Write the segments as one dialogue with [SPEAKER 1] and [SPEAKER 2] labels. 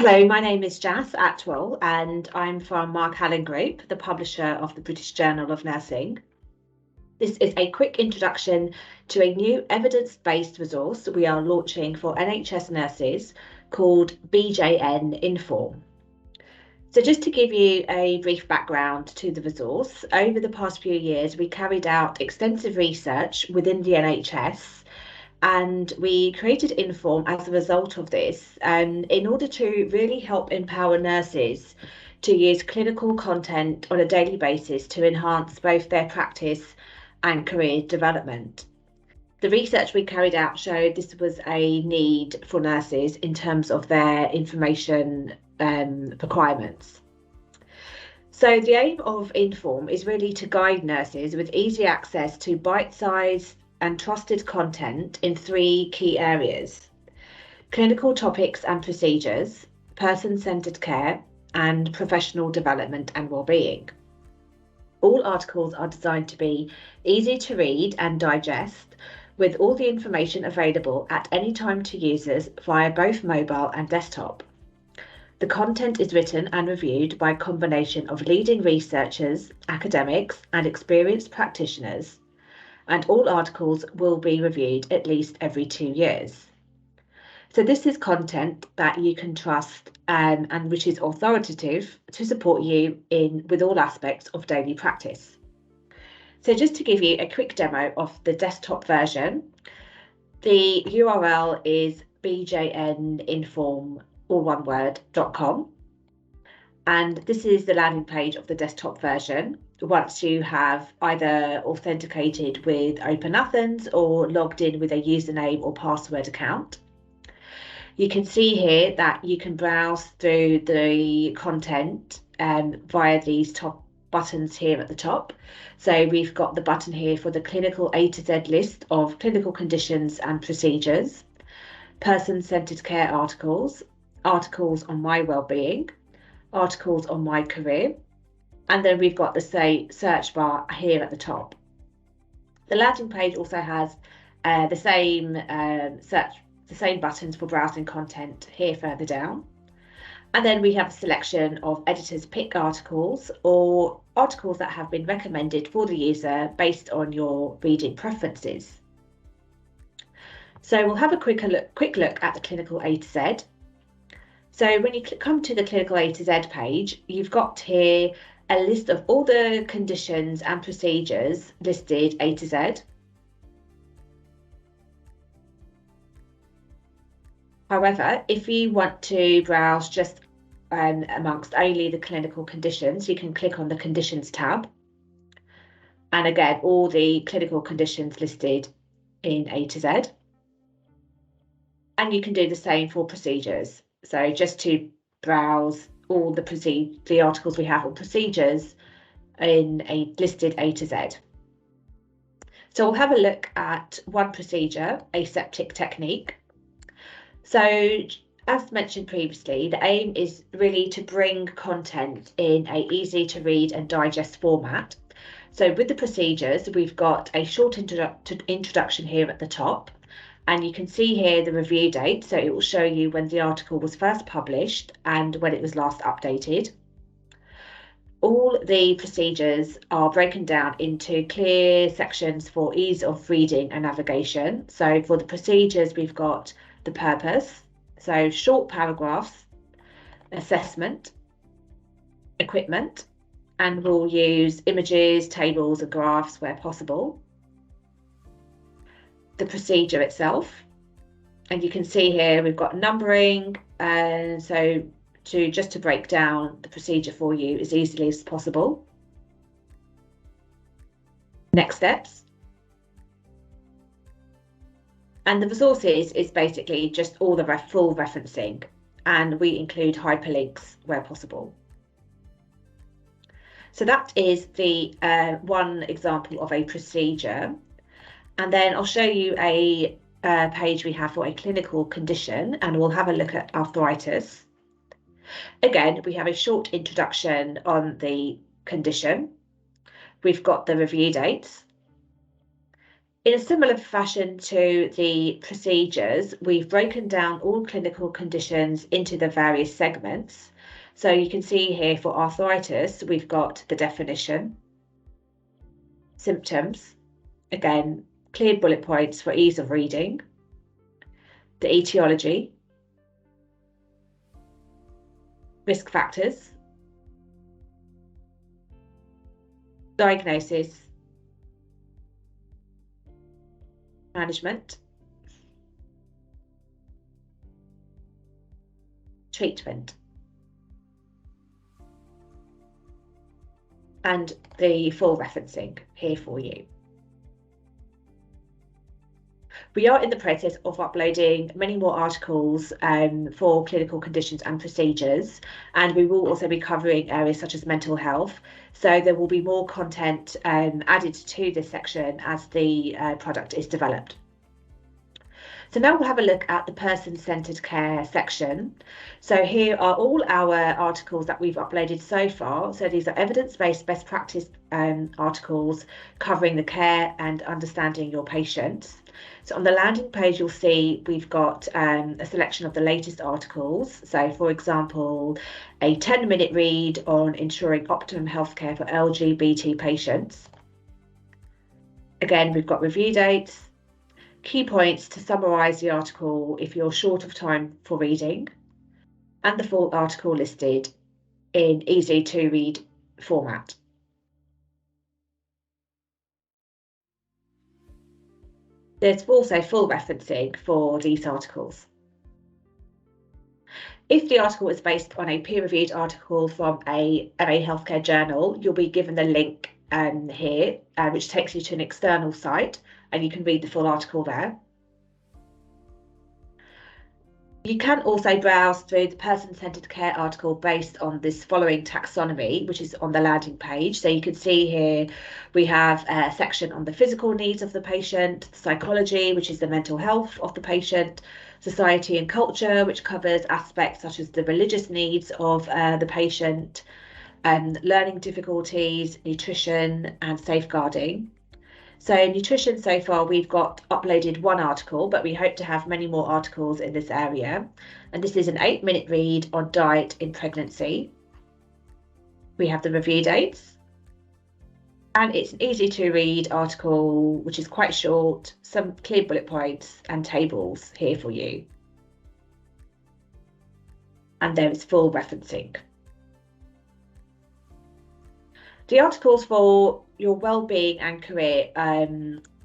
[SPEAKER 1] Hello, my name is Jas Atwell and I'm from Mark Allen Group, the publisher of the British Journal of Nursing. This is a quick introduction to a new evidence-based resource we are launching for NHS nurses called BJN Inform. So just to give you a brief background to the resource, over the past few years we carried out extensive research within the NHS and we created Inform as a result of this, in order to really help empower nurses to use clinical content on a daily basis to enhance both their practice and career development. The research we carried out showed this was a need for nurses in terms of their information requirements. So the aim of Inform is really to guide nurses with easy access to bite-sized and trusted content in three key areas: clinical topics and procedures, person-centred care, and professional development and well-being. All articles are designed to be easy to read and digest, with all the information available at any time to users via both mobile and desktop. The content is written and reviewed by a combination of leading researchers, academics, and experienced practitioners, and all articles will be reviewed at least every 2 years. So this is content that you can trust and which is authoritative to support you with all aspects of daily practice. So just to give you a quick demo of the desktop version, the URL is bjninform, all one word.com. And this is the landing page of the desktop version once you have either authenticated with Open Athens or logged in with a username or password account. You can see here that you can browse through the content via these top buttons here at the top. So we've got the button here for the clinical A to Z list of clinical conditions and procedures, person-centred care articles, articles on my wellbeing, articles on my career, and then we've got the search bar here at the top. The landing page also has the same buttons for browsing content here further down. And then we have a selection of editors' pick articles or articles that have been recommended for the user based on your reading preferences. So we'll have a quick look at the clinical A to Z. So when you come to the clinical A to Z page, you've got here a list of all the conditions and procedures listed A to Z. However, if you want to browse just amongst only the clinical conditions, you can click on the Conditions tab. And again, all the clinical conditions listed in A to Z. And you can do the same for procedures. So just to browse all the articles we have on procedures in a listed A to Z. So we'll have a look at one procedure, aseptic technique. So as mentioned previously, the aim is really to bring content in a easy to read and digest format. So with the procedures, we've got a short introduction here at the top. And you can see here the review date, so it will show you when the article was first published and when it was last updated. All the procedures are broken down into clear sections for ease of reading and navigation. So for the procedures, we've got the purpose, so short paragraphs, assessment, equipment, and we'll use images, tables, and graphs where possible. The procedure itself, and you can see here we've got numbering, and so just to break down the procedure for you as easily as possible. Next steps. And the resources is basically just all the full referencing, and we include hyperlinks where possible. So that is the one example of a procedure. And then I'll show you a page we have for a clinical condition, and we'll have a look at arthritis. Again, we have a short introduction on the condition. We've got the review dates. In a similar fashion to the procedures, we've broken down all clinical conditions into the various segments. So you can see here for arthritis, we've got the definition, symptoms, again, cleared bullet points for ease of reading, the etiology, risk factors, diagnosis, management, treatment, and the full referencing here for you. We are in the process of uploading many more articles for clinical conditions and procedures, and we will also be covering areas such as mental health. So there will be more content added to this section as the product is developed. So now we'll have a look at the person-centered care section. So here are all our articles that we've uploaded so far. So these are evidence-based best practice articles covering the care and understanding your patients. So on the landing page, you'll see we've got a selection of the latest articles. So for example, a 10-minute read on ensuring optimum healthcare for LGBT patients. Again, we've got review dates, key points to summarise the article if you're short of time for reading, and the full article listed in easy to read format. There's also full referencing for these articles. If the article is based on a peer-reviewed article from a healthcare journal, you'll be given the link here, which takes you to an external site, and you can read the full article there. You can also browse through the person-centered care article based on this following taxonomy, which is on the landing page. So you can see here we have a section on the physical needs of the patient, psychology, which is the mental health of the patient, society and culture, which covers aspects such as the religious needs of the patient, learning difficulties, nutrition and safeguarding. So nutrition, so far we've got uploaded one article, but we hope to have many more articles in this area. And this is an 8-minute read on diet in pregnancy. We have the review dates. And it's an easy to read article, which is quite short, some clear bullet points and tables here for you. And there is full referencing. The articles for your well-being and career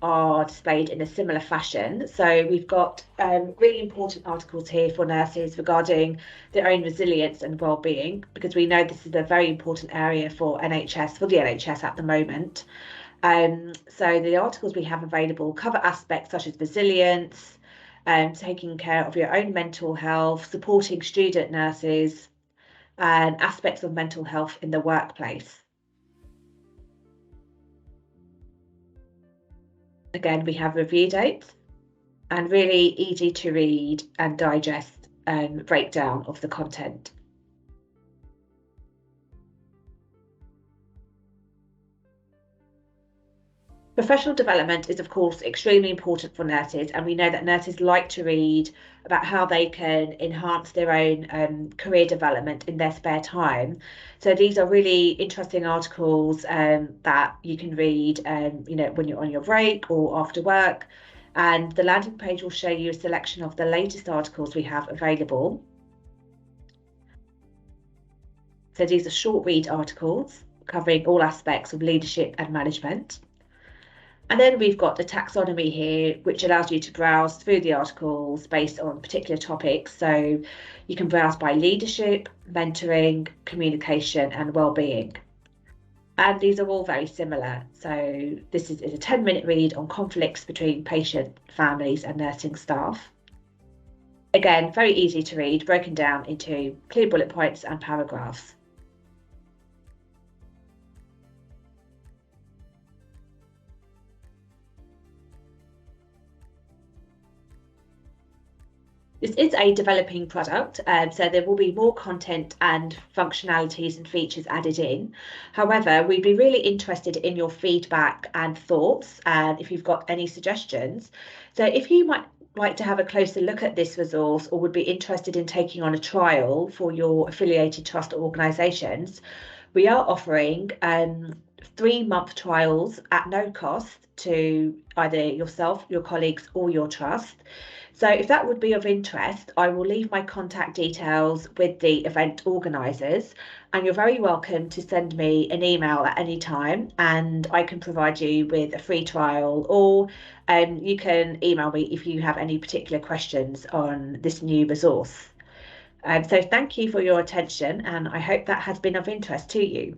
[SPEAKER 1] are displayed in a similar fashion. So we've got really important articles here for nurses regarding their own resilience and well-being, because we know this is a very important area for the NHS at the moment. So the articles we have available cover aspects such as resilience, taking care of your own mental health, supporting student nurses, and aspects of mental health in the workplace. Again, we have review dates and really easy to read and digest breakdown of the content. Professional development is, of course, extremely important for nurses, and we know that nurses like to read about how they can enhance their own career development in their spare time. So these are really interesting articles that you can read, when you're on your break or after work. And the landing page will show you a selection of the latest articles we have available. So these are short read articles covering all aspects of leadership and management. And then we've got the taxonomy here, which allows you to browse through the articles based on particular topics. So you can browse by leadership, mentoring, communication, and well-being. And these are all very similar. So this is a 10-minute read on conflicts between patient, families, and nursing staff. Again, very easy to read, broken down into clear bullet points and paragraphs. This is a developing product, so there will be more content and functionalities and features added in. However, we'd be really interested in your feedback and thoughts, and if you've got any suggestions. So if you might like to have a closer look at this resource or would be interested in taking on a trial for your affiliated trust organisations, we are offering 3-month trials at no cost to either yourself, your colleagues, or your trust. So if that would be of interest, I will leave my contact details with the event organisers, and you're very welcome to send me an email at any time and I can provide you with a free trial, or you can email me if you have any particular questions on this new resource. So thank you for your attention, and I hope that has been of interest to you.